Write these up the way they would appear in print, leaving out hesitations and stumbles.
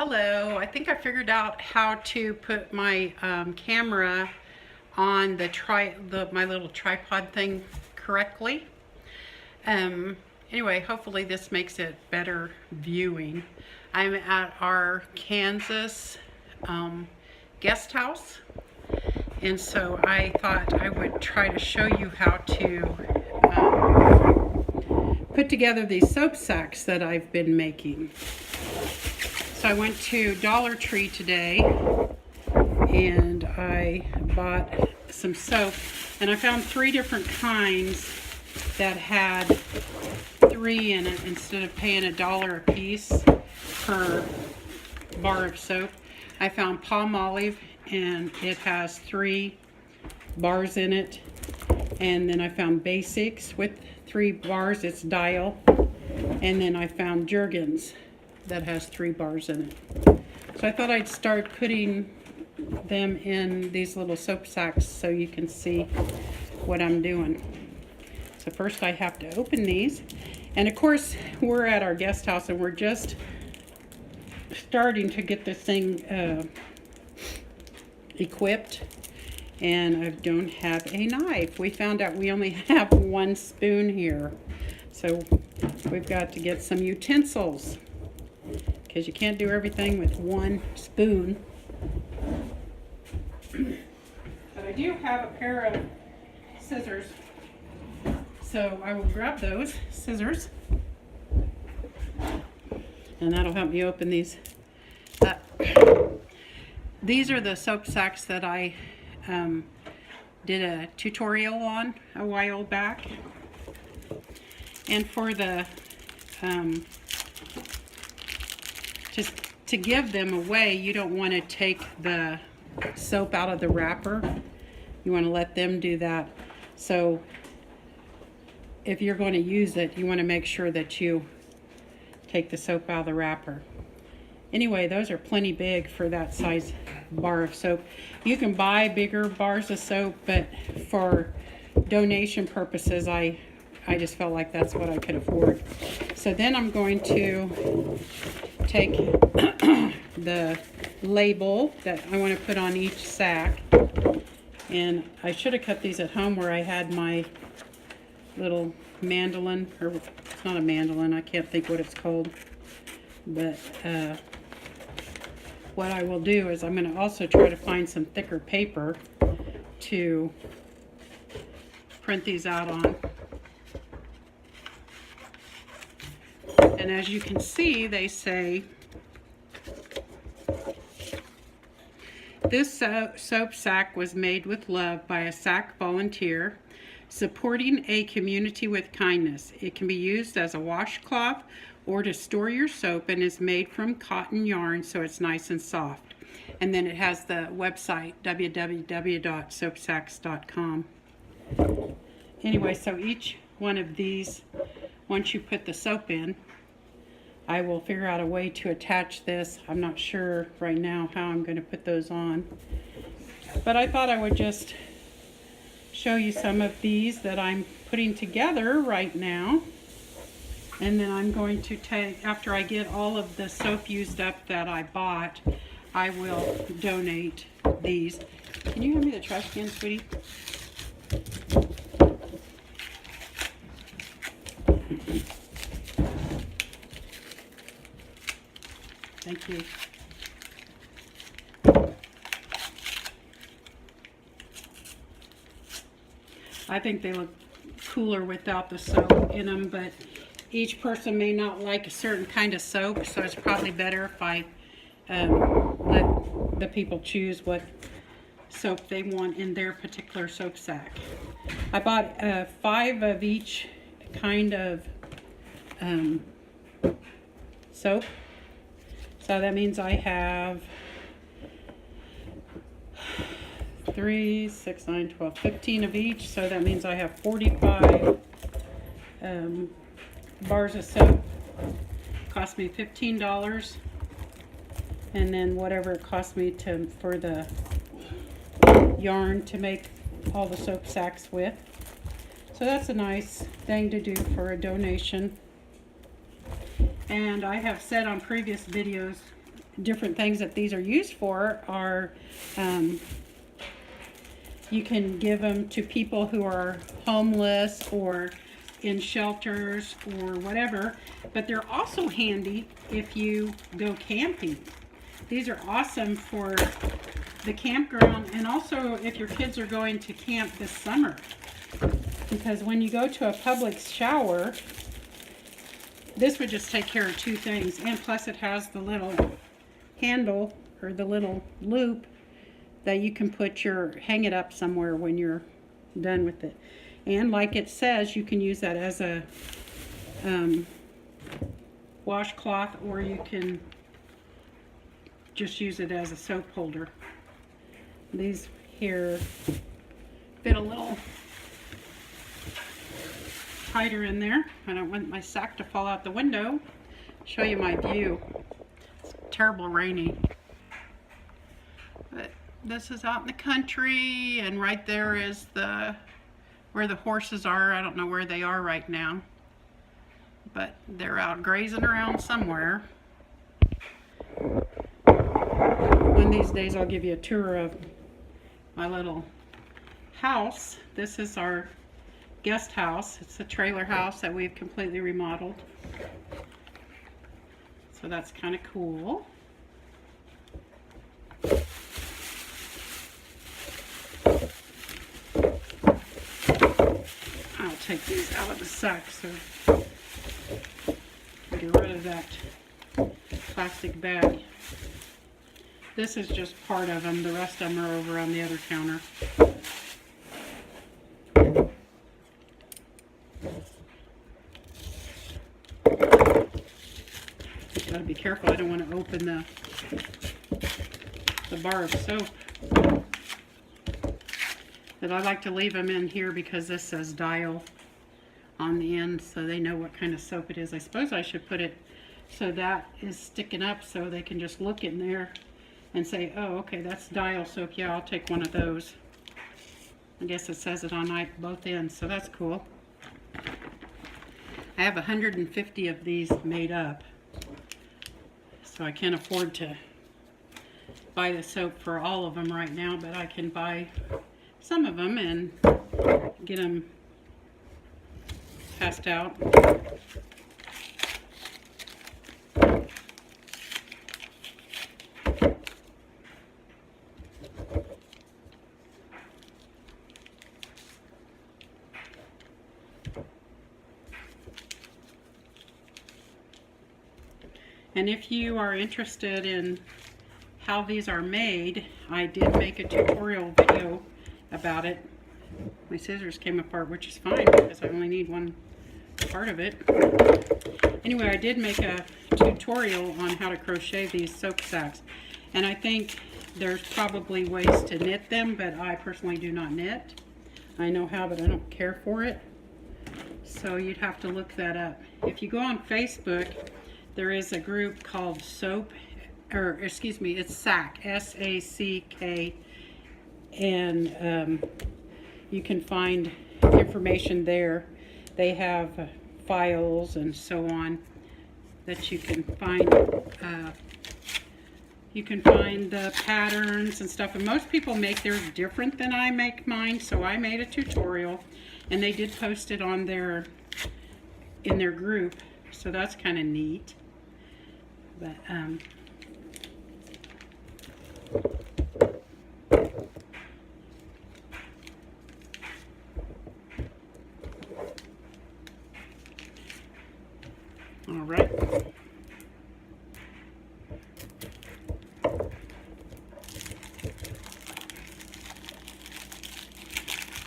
Hello, I think I figured out how to put my camera on my little tripod thing correctly. Anyway, hopefully this makes it better viewing. I'm at our Kansas guest house, and so I thought I would try to show you how to put together these soap sacks that I've been making. So I went to Dollar Tree today and I bought some soap, and I found 3 different kinds that had 3 in it instead of paying $1 a piece per bar of soap. I found Palmolive and it has 3 bars in it, and then I found Basics with 3 bars, it's Dial, and then I found Jergens that has 3 bars in it. So I thought I'd start putting them in these little soap sacks so you can see what I'm doing. So first I have to open these, and of course we're at our guest house and we're just starting to get this thing equipped, and I don't have a knife. We found out we only have 1 spoon here, so we've got to get some utensils, because you can't do everything with 1 spoon. But I do have a pair of scissors, so I will grab those scissors, and that'll help me open these. These are the soap sacks that I did a tutorial on a while back, and for the to give them away, you don't want to take the soap out of the wrapper. You want to let them do that. So if you're going to use it, you want to make sure that you take the soap out of the wrapper. Anyway, those are plenty big for that size bar of soap. You can buy bigger bars of soap, but for donation purposes, I just felt like that's what I could afford. So then I'm going to take the label that I want to put on each sack, and I should have cut these at home where I had my little mandolin, or it's not a mandolin, I can't think what it's called, but what I will do is I'm going to also try to find some thicker paper to print these out on. And as you can see, they say, this soap sack was made with love by a sack volunteer, supporting a community with kindness. It can be used as a washcloth or to store your soap, and is made from cotton yarn, so it's nice and soft. And then it has the website, www.soapsacks.com. Anyway, so each one of these, once you put the soap in, I will figure out a way to attach this. I'm not sure right now how I'm going to put those on, but I thought I would just show you some of these that I'm putting together right now. And then I'm going to take, after I get all of the soap used up that I bought, I will donate these. Can you hand me the trash can, sweetie? Thank you. I think they look cooler without the soap in them, but each person may not like a certain kind of soap, so it's probably better if I let the people choose what soap they want in their particular soap sack. I bought 5 of each kind of soap. So that means I have 3, 6, 9, 12, 15 of each. So that means I have 45 bars of soap. Cost me $15. And then whatever it cost me for the yarn to make all the soap sacks with. So that's a nice thing to do for a donation. And I have said on previous videos different things that these are used for are you can give them to people who are homeless or in shelters or whatever, but they're also handy if you go camping. These are awesome for the campground, and also if your kids are going to camp this summer, because when you go to a public shower, this would just take care of two things, and plus it has the little handle or the little loop that you can hang it up somewhere when you're done with it. And like it says, you can use that as a washcloth, or you can just use it as a soap holder. These here fit a little tighter in there. I don't want my sack to fall out the window. Show you my view. It's terrible rainy. But this is out in the country, and right there is where the horses are. I don't know where they are right now, but they're out grazing around somewhere. One of these days I'll give you a tour of my little house. This is our guest house. It's a trailer house that we've completely remodeled. So that's kind of cool. I'll take these out of the sack so I get rid of that plastic bag. This is just part of them. The rest of them are over on the other counter. Gotta be careful. I don't want to open the bar of soap. But I like to leave them in here because this says Dial on the end, so they know what kind of soap it is. I suppose I should put it so that is sticking up so they can just look in there and say, oh, okay, that's Dial soap. Yeah, I'll take one of those. I guess it says it on both ends, so that's cool. I have 150 of these made up, so I can't afford to buy the soap for all of them right now, but I can buy some of them and get them passed out. And if you are interested in how these are made, I did make a tutorial video about it. My scissors came apart, which is fine because I only need one part of it. Anyway, I did make a tutorial on how to crochet these soap sacks. And I think there's probably ways to knit them, but I personally do not knit. I know how, but I don't care for it. So you'd have to look that up. If you go on Facebook, there is a group called Soap, or excuse me, it's SACK, S-A-C-K, and you can find information there. They have files and so on that you can find. You can find the patterns and stuff, and most people make theirs different than I make mine, so I made a tutorial, and they did post it on in their group, so that's kind of neat. But all right.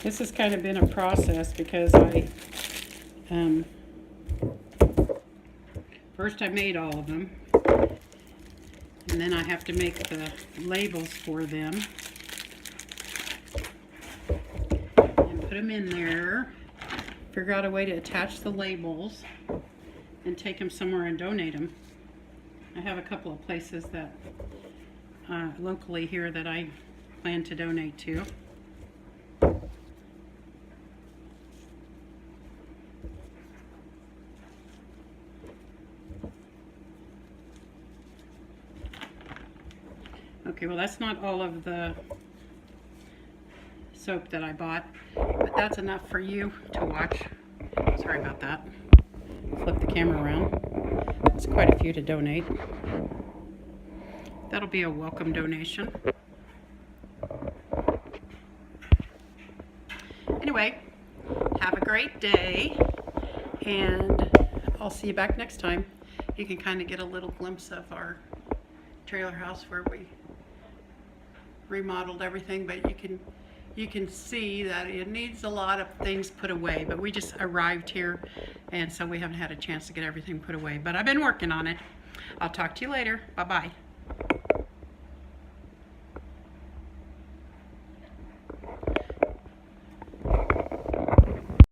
This has kind of been a process because first I made all of them, and then I have to make the labels for them and put them in there, figure out a way to attach the labels and take them somewhere and donate them. I have a couple of places that locally here that I plan to donate to. Okay, well that's not all of the soap that I bought, but that's enough for you to watch. Sorry about that. Flip the camera around. It's quite a few to donate. That'll be a welcome donation. Anyway, have a great day, and I'll see you back next time. You can kind of get a little glimpse of our trailer house where we remodeled everything, but you can see that it needs a lot of things put away, but we just arrived here, and so we haven't had a chance to get everything put away, but I've been working on it. I'll talk to you later. Bye-bye.